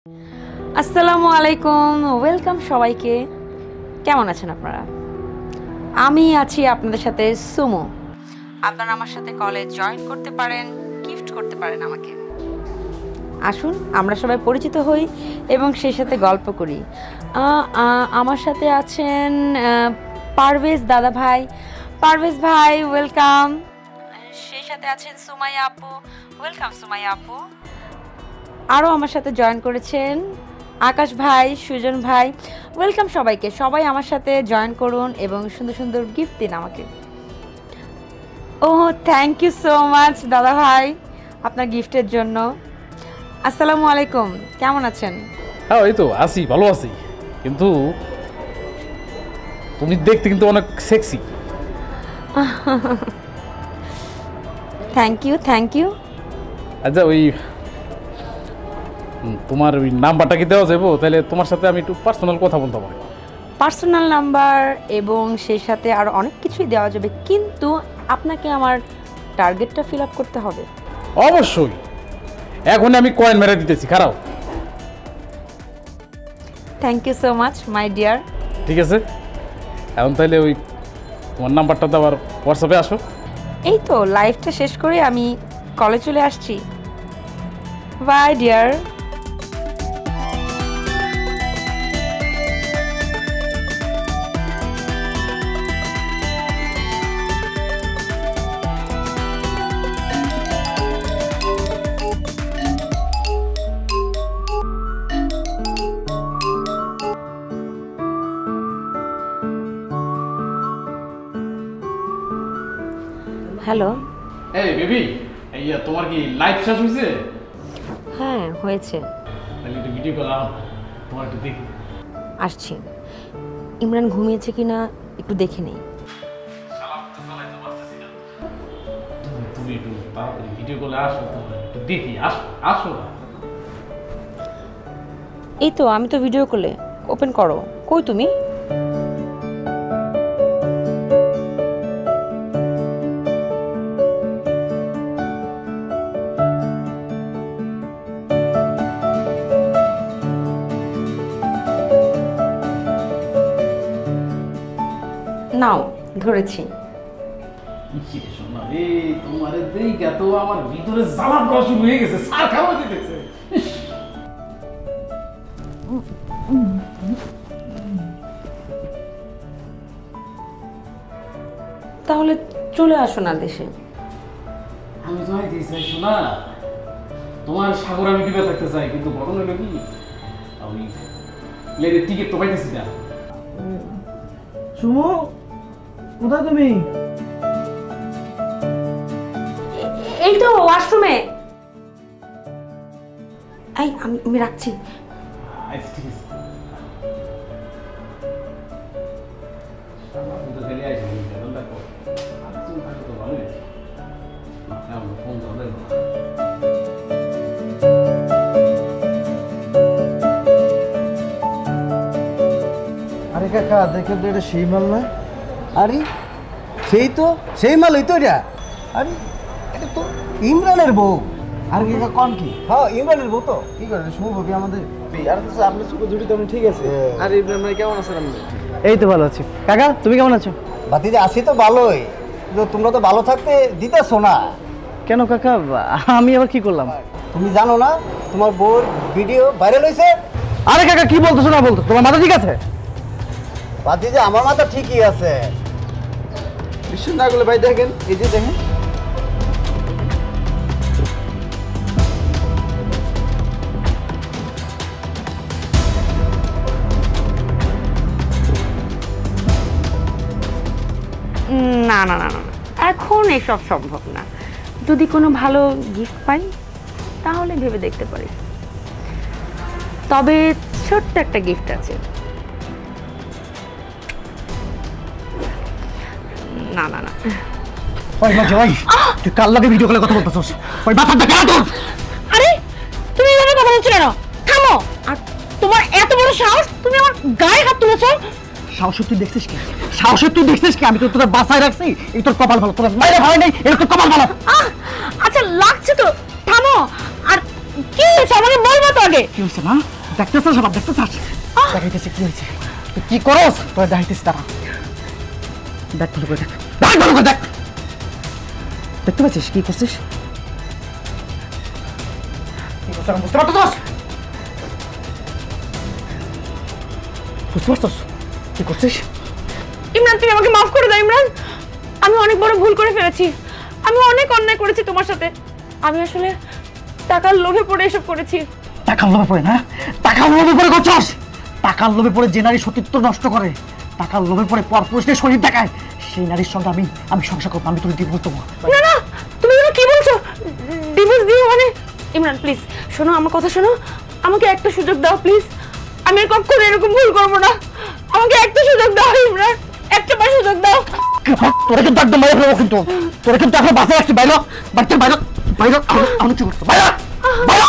আসসালামু আলাইকুম, ওয়েলকাম সবাইকে। কেমন আছেন আপনারা? আমি আছি আপনাদের সাথে সুমো। আপনারা আমার সাথে কলেজ জয়েন করতে পারেন, গিফট করতে পারেন আমাকে। আসুন আমরা সবাই পরিচিত হই এবং সেই সাথে গল্প করি। আমার সাথে আছেন পারভেজ দাদা ভাই। পারভেজ ভাই ওয়েলকাম। সেই সাথে আছেন সুমাইয়া আপু, ওয়েলকাম সুমাইয়া আপু। আরও আমার সাথে জয়েন করেছেন আকাশ ভাই, সুজন ভাই, ওয়েলকাম সবাইকে। সবাই আমার সাথে জয়েন করুন এবং সুন্দর সুন্দর গিফট দিন আমাকে। থ্যাংক ইউ সো মাচ দাদা ভাই আপনার গিফটের জন্য। আসসালামু আলাইকুম, কেমন আছেন? হ্যাঁ এই তো আছি, ভালো আছি, কিন্তু তুমি দেখতে কিন্তু অনেক sexy. Thank you thank you. আচ্ছা ওই তোমার ওই নাম্বারটা কি দেওয়া যাবো? তাহলে তোমার সাথে আমি একটু পার্সোনাল কথা বলতে পারি। পার্সোনাল নাম্বার এবং সেই সাথে আরও অনেক কিছুই দেওয়া যাবে, কিন্তু আপনাকে আমার টার্গেটটা ফিল আপ করতে হবে। অবশ্যই, এখন আমি কয়েন মেরে দিতেছি, খারাপ। Thank you so much my dear. ঠিক আছে, এখন তাহলে ওই তোমার নাম্বারটা তো আবার হোয়াটসঅ্যাপে আসো। এই তো লাইভটা শেষ করে আমি কলে চলে আসছি। Bye dear. হ্যালো। এই বেবি, এই তোমার কি লাইভ শেষ হয়েছে? হ্যাঁ হয়েছে। তাহলে একটু ভিডিও কল তোমার একটু দেখি। আসছি। ইমরান ঘুমিয়েছে কিনা একটু দেখে নেই। তুমি একটু তাড়াতাড়ি ভিডিও কলে আসো, একটু দেখি। আসো আসো না। এই তো আমি তো ভিডিও কলে, ওপেন করো। কই তুমি? নাও ধরেছি। তোমার দেখা তো আমার ভিতরে জ্বালা পড়া শুরু হয়ে গেছে, সার খাওয়া দিতেছে। তাহলে চলে আসো না দেশে। আমি তো আইতে চাইছো না, তোমার সাগর আমি দিবে থাকতে চাই, কিন্তু ঘটনা হলো কি, আমি প্লেনের টিকিট তো পাইতেছি না। সুমো, কোথায় তুমি? এই তো ওয়াশরুমে। এই আমি রাখছি। আচ্ছা ঠিক আছে। আরে কাকা, দেখে তো এটা সেই মাল না? আরে সেই মালই তো এটা। আরে এটা তো ইমরানের বউ। আর কি কন কি? হ্যাঁ ইমরানের বউ তো। কি করে শুভ ভাবি আমাদের? আর তো আপনি সুখ জুড়ি তো ঠিক আছে। আর ইমরান ভাই কেমন আছেন আপনি? এই তো ভালো আছি। কাকা তুমি কেমন আছো? বাতিজা আছি তো ভালোই, কিন্তু তোমরা তো ভালো থাকতে দিতেছো না। কেন কাকা, আমি আবার কি করলাম? তুমি জানো না তোমার বউর ভিডিও ভাইরাল হয়েছে? আরে কাকা কি বলতেছো না বলতো, তোমার মাথা ঠিক আছে? বাতিজা আমার মাথা ঠিকই আছে। বিশ্বাস না করলে ভাই দেখেন, এই যে দেখেন। না না না না, এখন এসব সম্ভব না। যদি কোনো ভালো গিফট পাই তাহলে ভেবে দেখতে পারি। তবে ছোট্ট একটা গিফট আছে। না না না। ওই মাঝে ওই তুই কাল লাগে ভিডিও কলে কথা বলতেছস? ওই মাথাটা কেন তোর? আরে তুমি এভাবে কথা বলছো কেন? থামো। আর তোমার এত বড় সাহস, তুমি আমার গায়ে হাত তুলেছো? সাহসে তুই দেখছিস কি? সাহসে তুই দেখছিস কি? আমি তো তোর বাসায় রাখছি, এই তোর কপাল ভালো, তোর মায়ের ভয় নেই, এই তোর কপাল ভালো। আচ্ছা লাগছে তো, থামো। আর কি হয়েছে আমাকে বলবো তো আগে। কি হয়েছে না দেখতেছিস সব দেখতেছিস দেখাইতেছে কি হয়েছে তুই কি করস তোর দেখাইতেছিস তারা দেখ ভালো করে দেখ দেখ ভালো করে দেখ দেখতে পাচ্ছিস কি করছিস কি করছিস বুঝতে পারছিস বুঝতে পারছিস কি করছিস ইমরান তুমি আমাকে মাফ করে দাও ইমরান, আমি অনেক বড় ভুল করে ফেলেছি, আমি অনেক অন্যায় করেছি তোমার সাথে, আমি আসলে টাকার লোভে পড়ে এসব করেছি। টাকার লোভে পড়ে না টাকার লোভে পড়ে করছিস টাকার লোভে পড়ে যে নারী সতীত্ব নষ্ট করে টাকার লোভে পড়ে পরপুরুষের শরীর দেখায় সেই নারীর সঙ্গে আমি সংসার করবো আমি তোর ডিভোর্স দেবো না না তুমি এগুলো কি বলছো, ডিভোর্স দিও মানে? ইমরান প্লিজ শোনো আমার কথা শোনো, আমাকে একটা সুযোগ দাও প্লিজ, আমি আর কখনো এরকম ভুল করবো না, আমাকে একটা সুযোগ দাও ইমরান, একটা বার সুযোগ দাও। তোরা কিন্তু একদম বাইরে ফেলবো কিন্তু তোরা কিন্তু এখন বাসায় আসছি বাইরে বাড়িতে বাইরে বাইরে আমি কি করছো বাইরে বাইরে